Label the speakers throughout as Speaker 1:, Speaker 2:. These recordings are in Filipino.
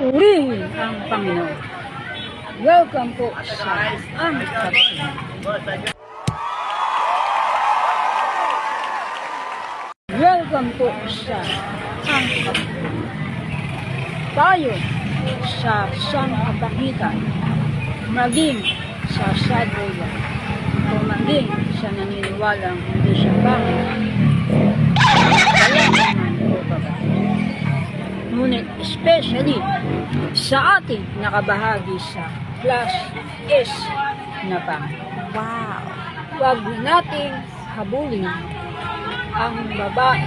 Speaker 1: Purihin ang Panginoon. Welcome po sa aming kapatid. Welcome po sa aming kapatid. Tayo sa sangkapangitan, maging sa sadya, o maging sa naniniwalang hindi siya pangit. Wala naman po babae. Ngunit especially sa ating nakabahagi sa class S na pangit.
Speaker 2: Wow!
Speaker 1: Huwag nating habulin ang babae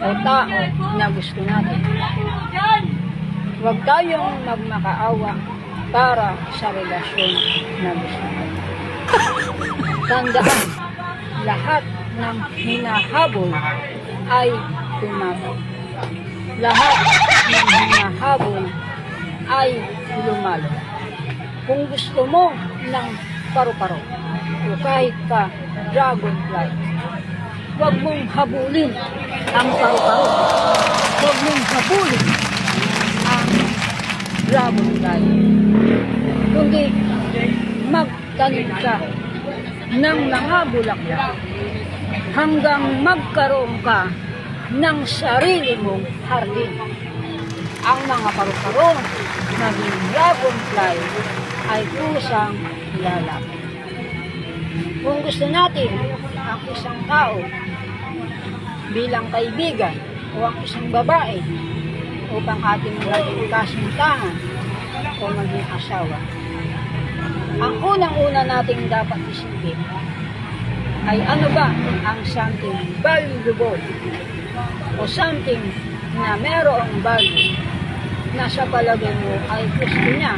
Speaker 1: o tao na gusto natin. Huwag tayong magmakaawa para sa relasyon na gusto natin. Tandaan, lahat ng hinahabol ay tumabog. Lahat ng hinahabol ay lumalo. Kung gusto mo ng paru-paro o kahit pa dragonfly, huwag mong habulin ang paru-paro. Huwag mong habulin ang dragonfly. Kundi magtanim ka ng mga bulaklak hanggang magkaroon ka ng sarili mong hardin. Ang mga paru-parong maging dragonfly ay kusang lalaki. Kung gusto natin ang isang tao bilang kaibigan o ang isang babae upang ating maging kasintahan o maging asawa, ang unang-una nating dapat isipin ay ano ba ang something valuable o something na merong value na sa palagay mo ay gusto niya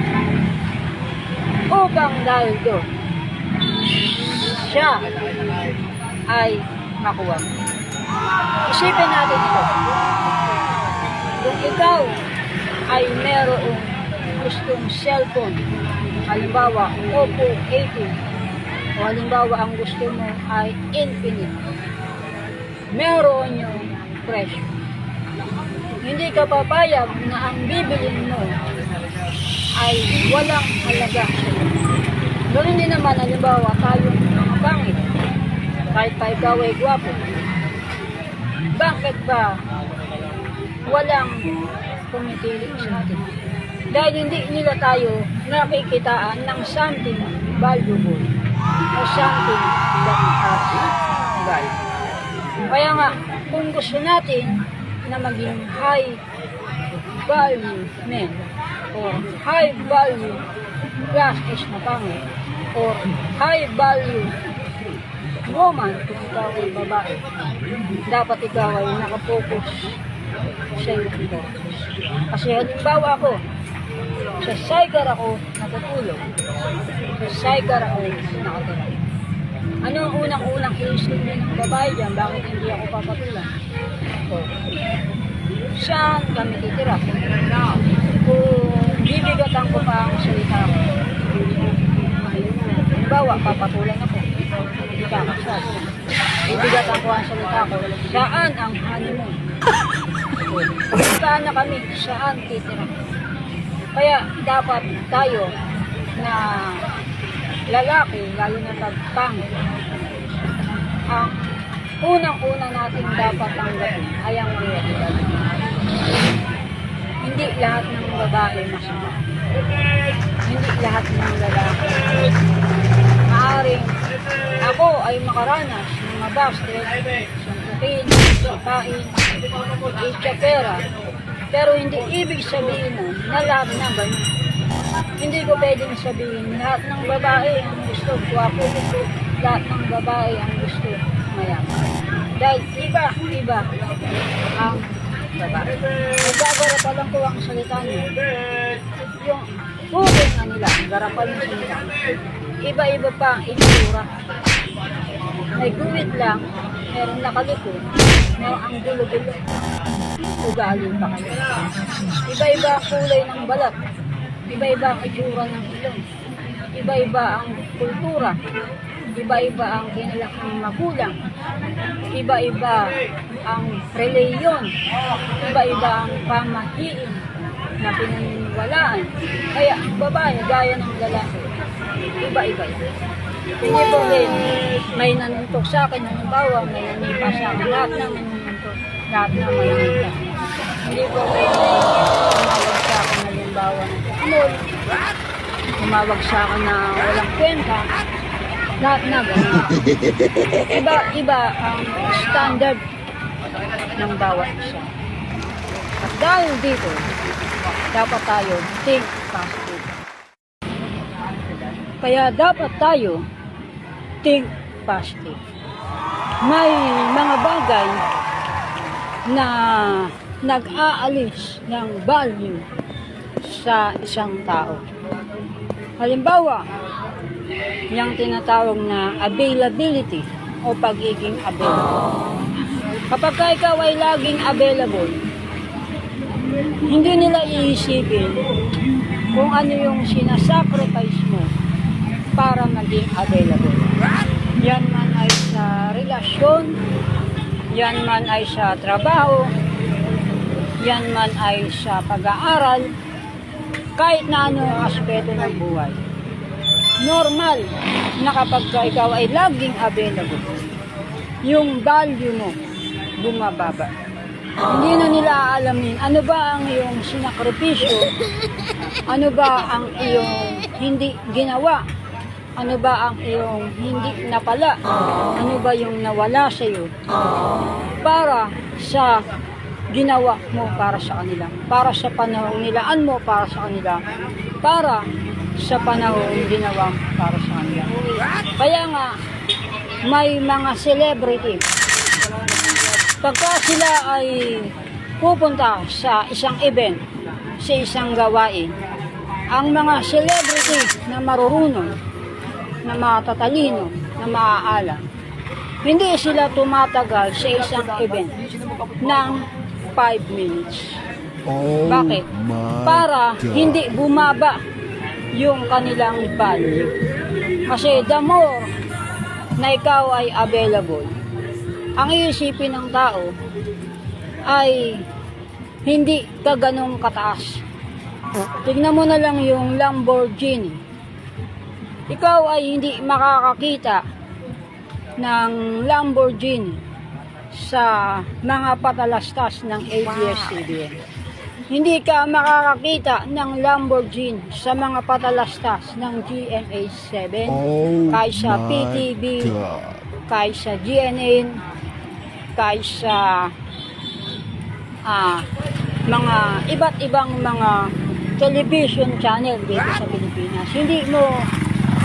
Speaker 1: upang dahil doon siya ay makuha. Isipin natin ito. Kung ikaw ay merong gustong cellphone, halimbawa Oppo A2, o halimbawa ang gusto mo ay Infinite, meron yung presyo. Hindi ka papayag na ang bibilin mo ay walang halaga. Ganoon din naman, halimbawa, tayong mga pangit, kahit pa ikaw ay gwapo, bakit ba walang pumipili sa atin? Dahil hindi nila tayo nakikitaan ng something valuable o something that has value. Kaya nga, kung gusto natin na maging high value men or high value class S na pangit or high value woman, kung ikaw ay babae, dapat ikaw ay nakapokus sa iyong purpose. Kasi halimbawa ako, sa sidecar ako natutulog, sa sidecar ako nakatulog. Ano ang unang-unang isip ng babae dyan? Bakit hindi ako papatulan? So, saan kami titira? Kung bibigatan ko pa ang salita ko, halimbawa, papatulan ako, hindi ka kasal. Bibigatan ko ang salita ko, saan ang honeymoon? Saan na kami? Saan titira? Kaya dapat tayo na lalaki, lalo na pagpangit, ang unang-una natin dapat tanggapin ay ang realidad. Hindi lahat ng babae masama. Hindi lahat ng lalaki. Maaring ako ay makaranas ng mga basket, sangkutin, sipain, itchapera, pero hindi ibig sabihin na lahat na ganun. Hindi ko pwedeng sabihin lahat ng babae ang gusto guwapo, lahat ng babae ang gusto mayaman. Dahil iba-iba ang babae. Nagagara pa lang ko ang salita niya. Yung hugay nga nila, garapan ng salita. Iba-iba pa ang itsura. May guwit lang, meron nakalikod, meron ang gulo-gulo. Ugali pa kayo. Iba-iba ang kulay ng balat. Iba-iba ang itsura ng ilong. Iba-iba ang kultura. Iba-iba ang kinalakang magulang. Iba-iba ang reliyon. Iba-iba ang pamahiin. na pinaniniwalaan. Kaya ang babae, gaya ng lalaki, iba-iba yan. Hindi po rin, may nanuntok sa akin, halimbawa, may nanipa sa akin, lahat ng nanuntok, lahat ng manuntok. Hindi po rin may tumawag sa akin, halimbawa, ng amol, tumawag sa akin na walang kwenta, lahat na ganun. Iba-iba ang standard ng bawat isa. At dahil dito, dapat tayo think positive. Kaya dapat tayo think positive. May mga bagay na nag-aalis ng value sa isang tao. Halimbawa, yung tinatawag na availability o pagiging available. Kapag ikaw ay laging available, hindi nila iisipin kung ano yung sinasacrifice mo para maging available. Yan man ay sa relasyon, yan man ay sa trabaho, yan man ay sa pag-aaral, kahit na ano ang aspeto ng buhay. Normal na kapag ikaw ay laging available, yung value mo bumababa. Hindi na nila aalamin ano ba ang iyong sinakripisyo, ano ba ang iyong hindi ginawa, ano ba ang iyong hindi napala, ano ba yung nawala sa iyo para sa ginawa mo para sa kanila, para sa panahong nilaan mo para sa kanila, para sa panahong ginawa mo para sa kanila. Kaya nga, may mga celebrity, pagka sila ay pupunta sa isang event, sa isang gawain, ang mga celebrity na marurunong, na matatalino, na maaalam, hindi sila tumatagal sa isang event ng 5 minutes.
Speaker 2: Oh,
Speaker 1: bakit? Para hindi bumaba yung kanilang value. Kasi the more na ikaw ay available, ang iisipin ng tao ay hindi ka ganong kataas. Tignan mo na lang yung Lamborghini. Ikaw ay hindi makakakita ng Lamborghini sa mga patalastas ng ABS-CBN. Hindi ka makakakita ng Lamborghini sa mga patalastas ng GMA7, kaysa PTV, kaysa GNN, kaysa mga iba't ibang mga television channel dito sa Pilipinas. Hindi mo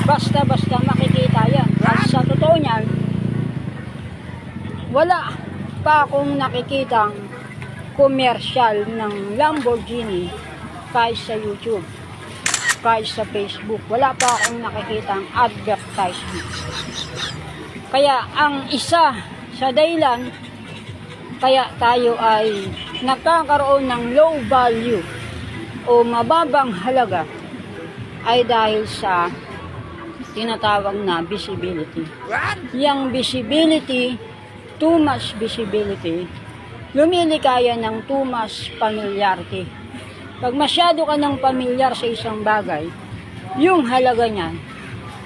Speaker 1: basta-basta makikita yan. At sa totoo niyan, wala pa akong nakikitang commercial ng Lamborghini kahit sa YouTube, kahit sa Facebook. Wala pa akong nakikitang advertisement. Kaya ang isa sa dahilan kaya tayo ay nagkakaroon ng low value o mababang halaga ay dahil sa tinatawag na visibility. Yang visibility, too much visibility, lumilikaya ng too much familiarity. Pag masyado ka ng pamilyar sa isang bagay, yung halaga niyan,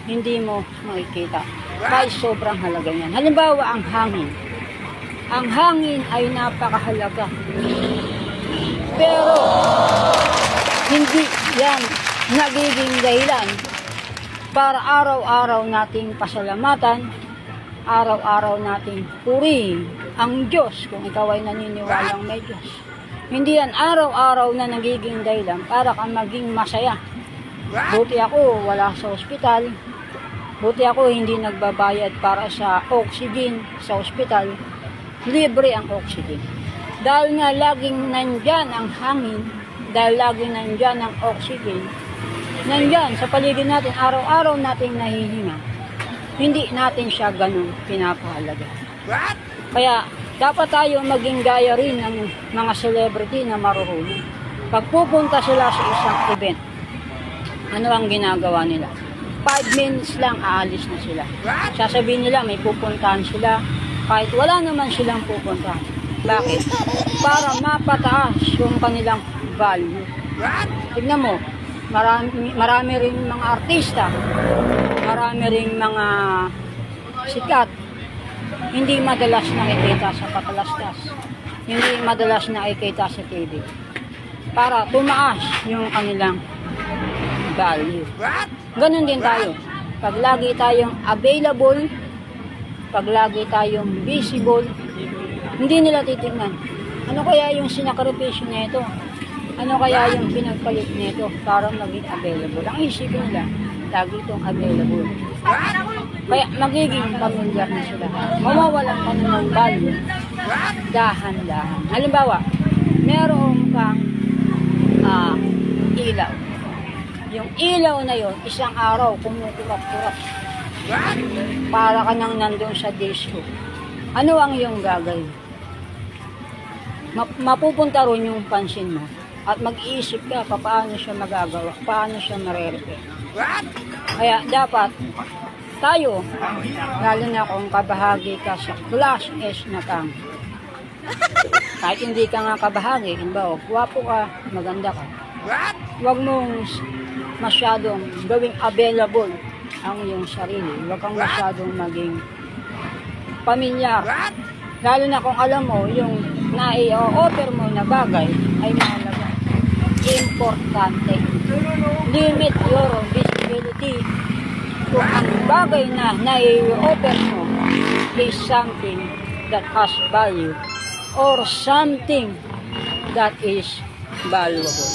Speaker 1: hindi mo makikita. Kahit sobrang halaga niyan. Halimbawa, ang hangin. Ang hangin ay napakahalaga. Pero, hindi yan nagiging dahilan para araw-araw nating pasalamatan, araw-araw nating purihin ang Diyos kung ikaw ay naniniwalang may Diyos. Hindi yan araw-araw na nagiging dahilan para ka maging masaya. Buti ako wala sa ospital, buti ako hindi nagbabayad para sa oxygen sa ospital, libre ang oxygen. Dahil nga laging nandyan ang hangin, dahil laging nandyan ang oxygen, nandyan sa paligid natin, araw-araw nating nahihinga, hindi natin siya ganun pinapahalaga. Kaya dapat tayo maging gaya rin ng mga celebrity na marurunong. Pag pupunta sila sa isang event, ano ang ginagawa nila? 5 minutes lang aalis na sila. Sasabihin nila may pupuntahan sila kahit wala naman silang pupuntahan. Bakit? Para mapataas yung kanilang value. Tignan mo, marami rin mga artista, marami rin mga sikat, hindi madalas nakikita sa patalastas, hindi madalas nakikita sa TV. Para tumaas yung kanilang value. Ganun din tayo. Pag lagi tayong available, pag lagi tayong visible, hindi nila titignan. Ano kaya yung sinakripisyo nito? Ano kaya yung pinagpalit nito para maging available? Ang isipin nila, lagi itong available. Kaya magiging pamilyar na sila. Mawawalan ka na ng value. Dahan-dahan. Halimbawa, meron kang ilaw. Yung ilaw na yon, isang araw, kumukurap-kurap. Para ka nang nandun sa disco. Ano ang iyong gagawin? Mapupunta ron yung pansin mo. At mag-iisip ka paano siya magagawa, paano siya marerepet. Kaya dapat tayo, lalo na kung kabahagi ka sa class S na tang. Kahit hindi ka nga kabahagi, ba, guwapo ka, maganda ka. Huwag mong masyadong gawing available ang iyong sarili. Huwag kang masyadong maging pamilyar. Lalo na kung alam mo, yung nai-offer mo na bagay ay mahalaga. Importante. Limit your visibility. Kung ang bagay na nai-offer mo is something that has value or something that is valuable.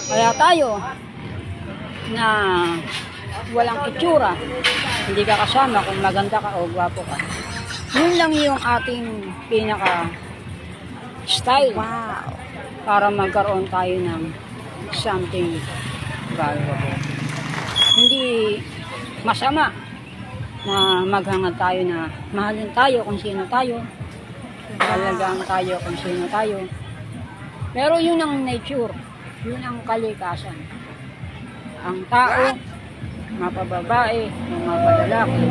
Speaker 1: Kaya tayo na walang itsura, hindi ka kasama kung maganda ka o gwapo ka. Yun lang yung ating pinaka style.
Speaker 2: Wow.
Speaker 1: Para magkaroon tayo ng something valuable. Hindi masama na maghangad tayo na mahalin tayo kung sino tayo, halagaan tayo kung sino tayo. Pero yun ang nature, yun ang kalikasan. Ang tao, mapababae, mapalalaki,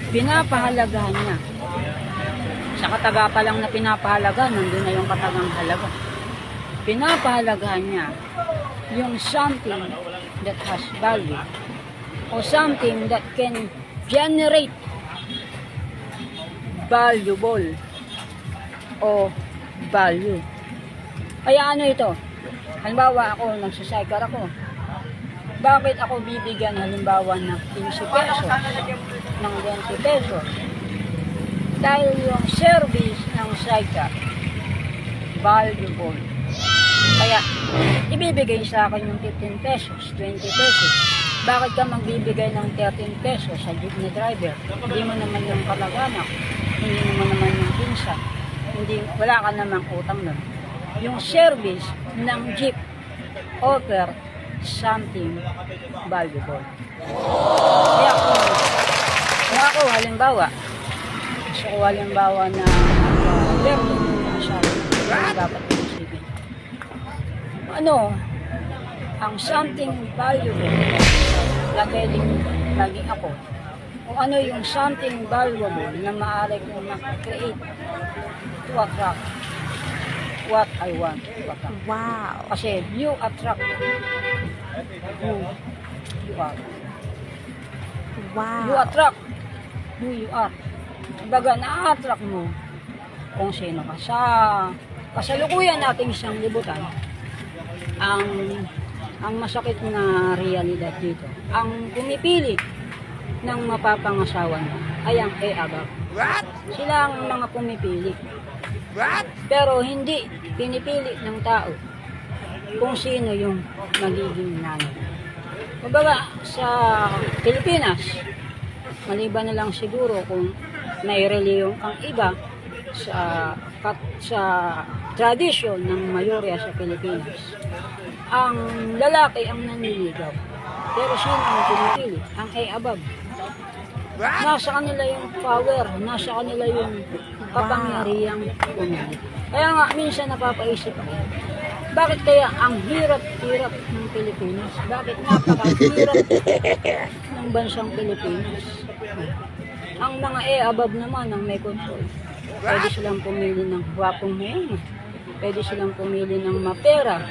Speaker 1: pinapahalagahan niya. Sa kataga pa lang na pinapahalagahan, nandun na yung katagang halaga. Pinapahalagahan niya yung something that has value o something that can generate valuable o value. Kaya ano ito? Halimbawa ako, nagsacycle ako. Bakit ako bibigyan halimbawa ng 15 pesos, ng 20 pesos? Dahil yung service ng cycle, valuable. Kaya, ibibigay sa akin yung 15 pesos, 20 pesos. Bakit ka magbibigay ng 13 pesos sa jeepney driver? Hindi mo naman yung kalaganak, hindi mo naman yung pinsa, wala ka namang utang nun. Yung service ng jeep offer something valuable. Kaya kung ako halimbawa, gusto ko halimbawa na verbo ng asawa, dapat isipin. Ano, ang something valuable na pwedeng maging ako, kung ano yung something valuable na maaari kong mag-create to attract what I want to attract.
Speaker 2: Wow.
Speaker 1: Kasi you attract who you are.
Speaker 2: Wow.
Speaker 1: You attract who you are. Kumbaga, na-attract mo kung sino ka. Sa kasalukuyan nating isang libutan, ang masakit na realidad dito, ang pumipili ng mapapangasawa niya ay ang above. Sila ang mga pumipili. Pero hindi pinipili ng tao kung sino yung magiging nanay. Kumbaga, sa Pilipinas, maliban na lang siguro kung may reliyong ang iba sa tradisyon ng mayorya sa Pilipinas, ang lalaki ang nanliligaw. Pero sino ang pinipili? Ang above. Nasa kanila yung power, nasa kanila yung kapangyarihang pumili. Kaya nga, minsan napapaisip ako, bakit kaya ang hirap-hirap ng Pilipinas? Bakit napakahirap ng bansang Pilipinas? Ang mga above naman ang may control. Pwede silang pumili ng gwapong mayaman. Pwede silang pumili ng mapera.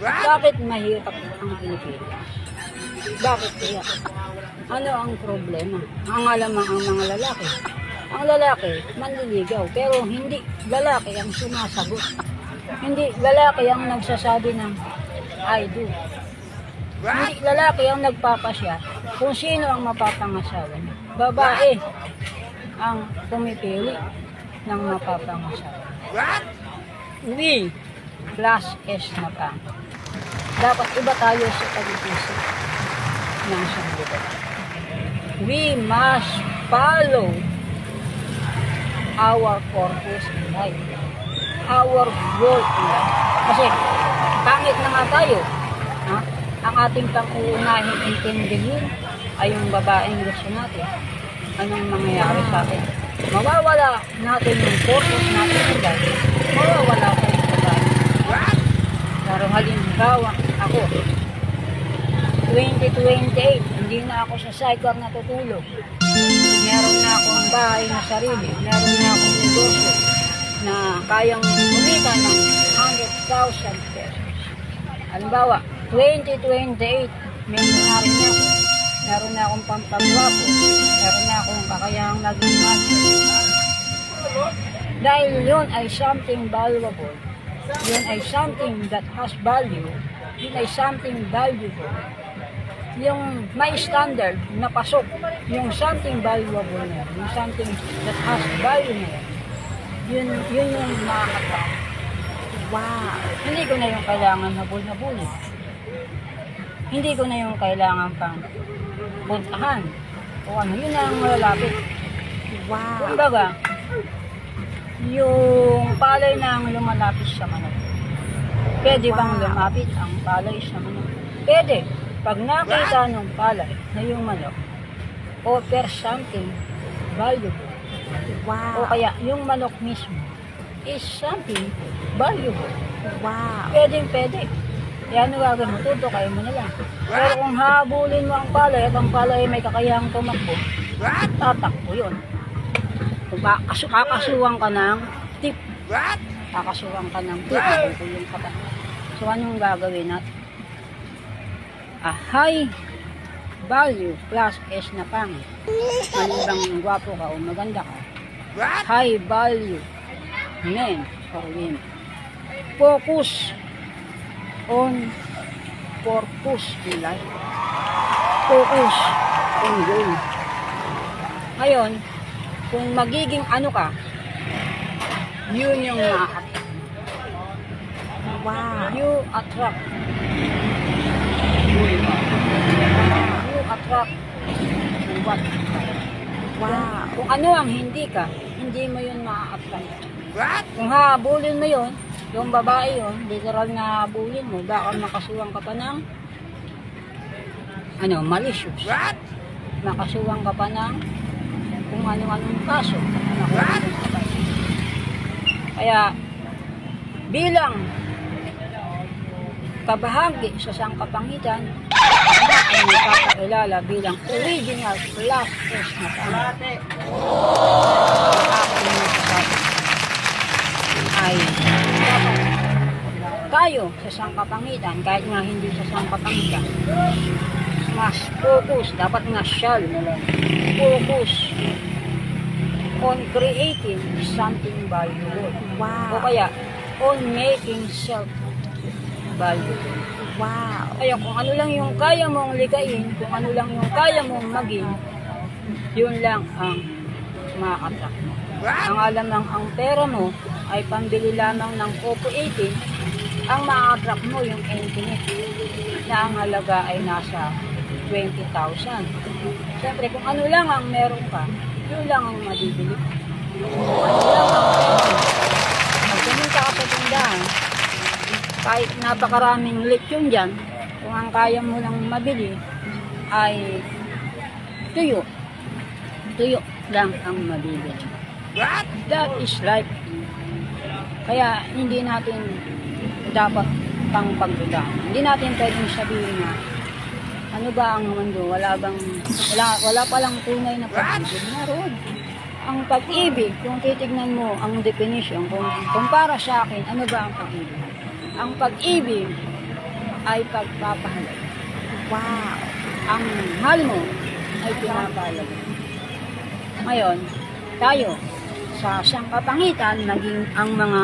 Speaker 1: Bakit mahirap ang Pilipinas? Bakit kaya? Ano ang problema? Ang alamang ang mga lalaki. Ang lalaki, manliligaw. Pero hindi lalaki ang sumasagot. Hindi lalaki ang nagsasabi ng I do. Hindi lalaki ang nagpapasya kung sino ang mapapangasawa niya. Babae ang pumipili ng mapapangasawa. We plus S na pa. Dapat iba tayo sa pag-isip ng sanlibutan. We must follow our purpose in life. Our goal in life. Kasi pangit na nga tayo. Ha? Ang ating pang-uunahing intindihin ay yung babaeng gusto natin. Anong mangyayari sa atin? Mawawala natin yung purpose natin in life. Mawawala pa yung babae. Pero halimbawa, ako, 2028, hindi na ako sa sidecar natutulog. Meron na akong bahay na sarili. Meron na akong negosyo na kayang kumita ng 100,000 pesos. Halimbawa, 2028, may nangyari na ako. Meron na akong pampagwapo. Meron na akong kakayahang naging master. Dahil yun ay something valuable. Yun ay something that has value. Yun ay something valuable. Yung may standard na pasok, yung something valuable na yan, yung something that has value na yan, yun yung makakatawa. Wow! Hindi ko na yung kailangan habol-habulin. Hindi ko na yung kailangan pang puntahan. O ano, yun na ang malalapit. Wow! Kumbaga, yung palay na ang lumalapit sa manok. Pwede bang lumapit ang palay sa manok? Pwede. Pag nakita ng palay na yung manok, offer something valuable. Wow. O kaya yung manok mismo is something valuable. Wow. Pwede. Yan ang gagawin mo, tutukayin mo na lang. Pero kung habulin mo ang palay at ang palay may kakayahang tumakbo, tatakbo yun. Kung kakasuhan ka ng tip, kakasuhan ka ng tip, yung kata. So anong gagawin natin? A high value plus S na pangit. Malimang gwapo ka o maganda ka. High value men or women. Focus on purpose in life. Focus on goal. Ngayon, kung magiging ano ka, yun yung ma-attract. Wow. You attract. You attract what? Wow. Kung ano ang hindi ka, hindi mo yun ma-attract. Kung habulin mo yun, yung babae yun, literal na habulin mo, baka makasuwang ka pa ng malicious. Makasuwang ka pa ng kung ano-anong kaso. Kaya, bilang kabahagi sa sangkapangitan, ay magpapakilala bilang original plus S na pangit. Ay tayo sa sangkapangitan, kahit nga hindi sa sangkapangitan, mas focus, dapat nga shall focus on creating something valuable. Wow. O kaya on making self valuable. Wow. Kaya kung ano lang yung kaya mong likain, kung ano lang yung kaya mong maging, yun lang ang makakatak mo. Ang alam lang ang pera mo ay pambili lamang ng Coco 18, ang makakatak mo yung internet na ang halaga ay nasa 20,000. Siyempre, kung ano lang ang meron ka, yun lang ang mabibili. Ano lang ang pera. Pag pumunta ka sa tindahan, kahit napakaraming lechon dyan, kung ang kaya mo lang mabili ay tuyo. Tuyo lang ang mabibili. That is life. Kaya hindi natin dapat pang pagdudahan. Hindi natin pwedeng sabihin na ano ba ang mundo? Wala pa lang tunay na pag-ibig. Meron. Ang pag-ibig, kung titignan mo ang definition, kung para sa akin, ano ba ang pag-ibig? Ang pag-ibig ay pagpapahalaga.
Speaker 2: Wow.
Speaker 1: Ang mahal mo ay pinapahalaga. Ngayon, tayo, sa sangkapangitan, naging ang mga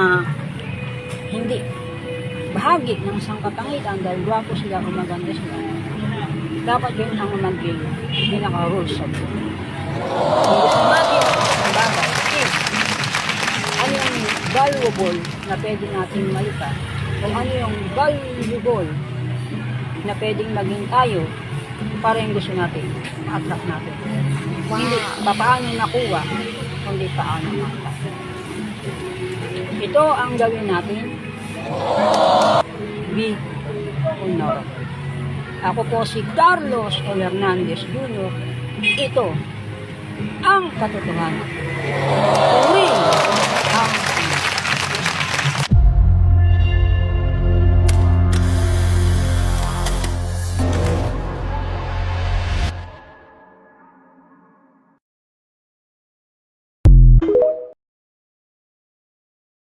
Speaker 1: hindi bahagi ng sangkapangitan dahil gwapo sila o maganda sila. Dapat yun ang maging pinaka-rules sa buhay. Kung gusto natin ang bagay, ano yung valuable na pwede natin malita, kung ano yung valuable na pwedeng maging tayo para yung gusto natin, ma-attract natin.
Speaker 2: Wow.
Speaker 1: Hindi paano nakuha, kundi paano nakuha. Ito ang gawin natin. Be honorable. Ako po si Carlos O. Hernandez Jr. Ito ang katotohanan.